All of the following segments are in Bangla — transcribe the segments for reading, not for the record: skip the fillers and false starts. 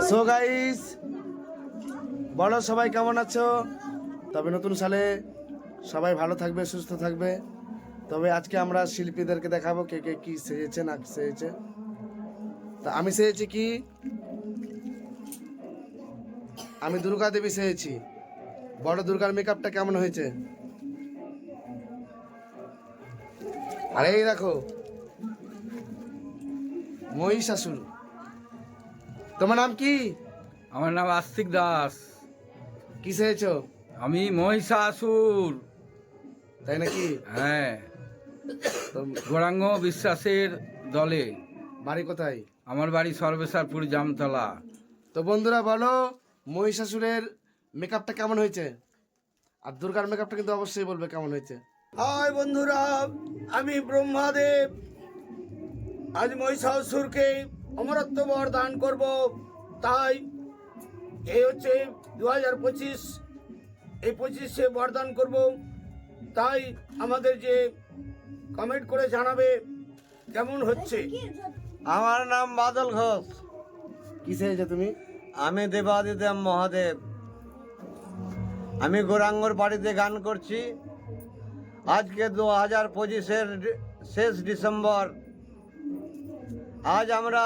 সো গাইস, বলো সবাই কেমন আছো? তবে নতুন সালে সবাই ভালো থাকবে, সুস্থ থাকবে। তবে আজকে আমরা শিল্পীদেরকে দেখাবো কে কে কি সেজেছে না সেজেছে। তা আমি সেজেছি কি, আমি দুর্গা দেবী সেজেছি। বড় দুর্গার মেকআপটা কেমন হয়েছে? আরে এই দেখো, মহিষাসুর। তোমার নাম কি? আমার নাম আস্তিক দাস। কি সেজেছো? আমি মহিষাসুর। তাই নাকি? হ্যাঁ, তো গৌরাঙ্গ বিশ্বাসের দলে। বাড়ি কোথায়? আমার বাড়ি সর্বেশ্বরপুর জামতলা। তো বন্ধুরা বলো, মহিষাসুরের মেকআপটা কেমন হয়েছে? আর দুর্গার মেকআপটা কিন্তু অবশ্যই বলবে কেমন হয়েছে। হাই বন্ধুরা, আমি ব্রহ্মাদেব। আজ মহিষাসুরকে অমরত্ব বর দান করব। তাই এই হচ্ছে 2025, এই 25-এ বরদান করব। তাই আমাদের যে কমেন্ট করে জানাবে কেমন হচ্ছে। আমার নাম বাদল ঘোষ। কি সেজেছো তুমি? আমি দেবাদিদেব মহাদেব। আমি গৌরাঙ্গর বাড়িতে গান করছি। আজকে 2025-এর শেষ ডিসেম্বর। আজ আমরা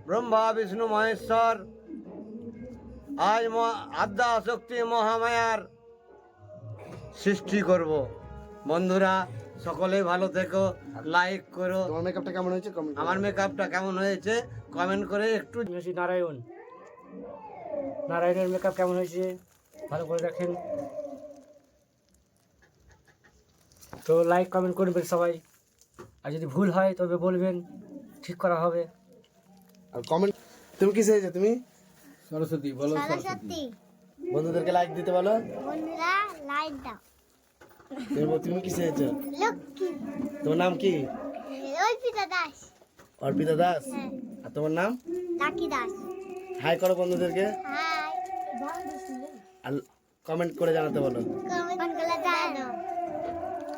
ব্রহ্মা বিষ্ণু মহেশ্বর, আজ আদ্যা শক্তি মহামায়ার সৃষ্টি করব। বন্ধুরা সকলেই ভালো থেকো, লাইক করো। তোমার মেকআপটা কেমন হয়েছে কমেন্ট আমার মেকআপটা কেমন হয়েছে কমেন্ট করে একটু। নারায়ণের মেকআপ কেমন হয়েছে ভালো করে দেখেন। তো লাইক কমেন্ট করবেন সবাই, আর যদি ভুল হয় তবে বলবেন, ঠিক করা হবে। আর কমেন্ট। তুমি কি সেজেছো তুমি? সরস্বতী বলো। সরস্বতী। বন্ধুদেরকে লাইক দিতে বলো। বন্ধুরা লাইক দাও। তুমি কি সেজেছো? লক্ষ্মী। তোমার নাম কি? অর্পিতা দাস। অর্পিতা দাস। হ্যাঁ। আর তোমার নাম? লাকি দাস। হাই করো বন্ধুদেরকে, হাই। আর কমেন্ট করে জানাতে বলো। কমেন্ট করে জানো।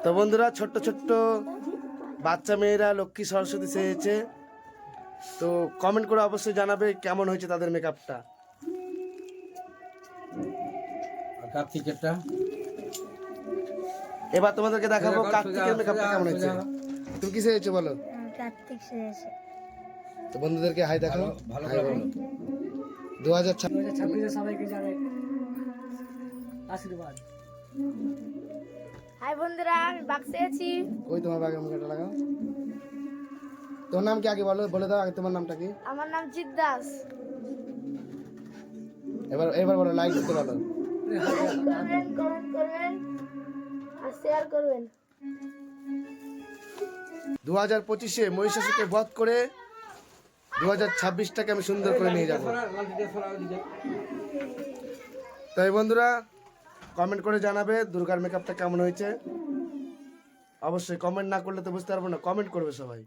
তো বন্ধুরা, ছোট্ট ছোট্ট বাচ্চা মেয়েরা লক্ষ্মী সরস্বতী সেজেছে। তো কমেন্ট করে অবশ্যই জানাবে কেমন হয়েছে তাদের মেকআপটা। আর কার্তিকেরটা এবার তোমাদেরকে দেখাবো সোজা কর, কার্তিকের সোজা, মেকআপটা সোজা, কেমন হয়েছে। সোজা। তুমি কি সেজেছো বলো? কার্তিক সেজেছে। তো বন্ধুদেরকে হাই দেখাও। ভালো হাই করে বলো। বলো। 2026 2026 সবাইকে জানাই আশীর্বাদ। হাই বন্ধুরা, আমি বাক্সে আছি। কই তোমার বাগে মুখটা লাগাও। তোমার নাম কি আগে বলো, বলে দাও আগে তোমার নামটা কি। আমার নাম জিৎ দাস। এবার এবার বলো, লাইক দিতে বলো। করবেন, কমেন্ট করবেন আর শেয়ার করবেন। 2025-এ মহিষাসুরকে বধ করে 2026টাকে আমি সুন্দর করে নিয়ে যাবো। তাই বন্ধুরা কমেন্ট করে জানাবে দুর্গার মেকআপটা কেমন হয়েছে। অবশ্যই কমেন্ট না করলে তো বুঝতে পারবো না, কমেন্ট করবে সবাই,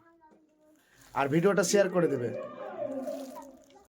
আর ভিডিওটা শেয়ার করে দেবে।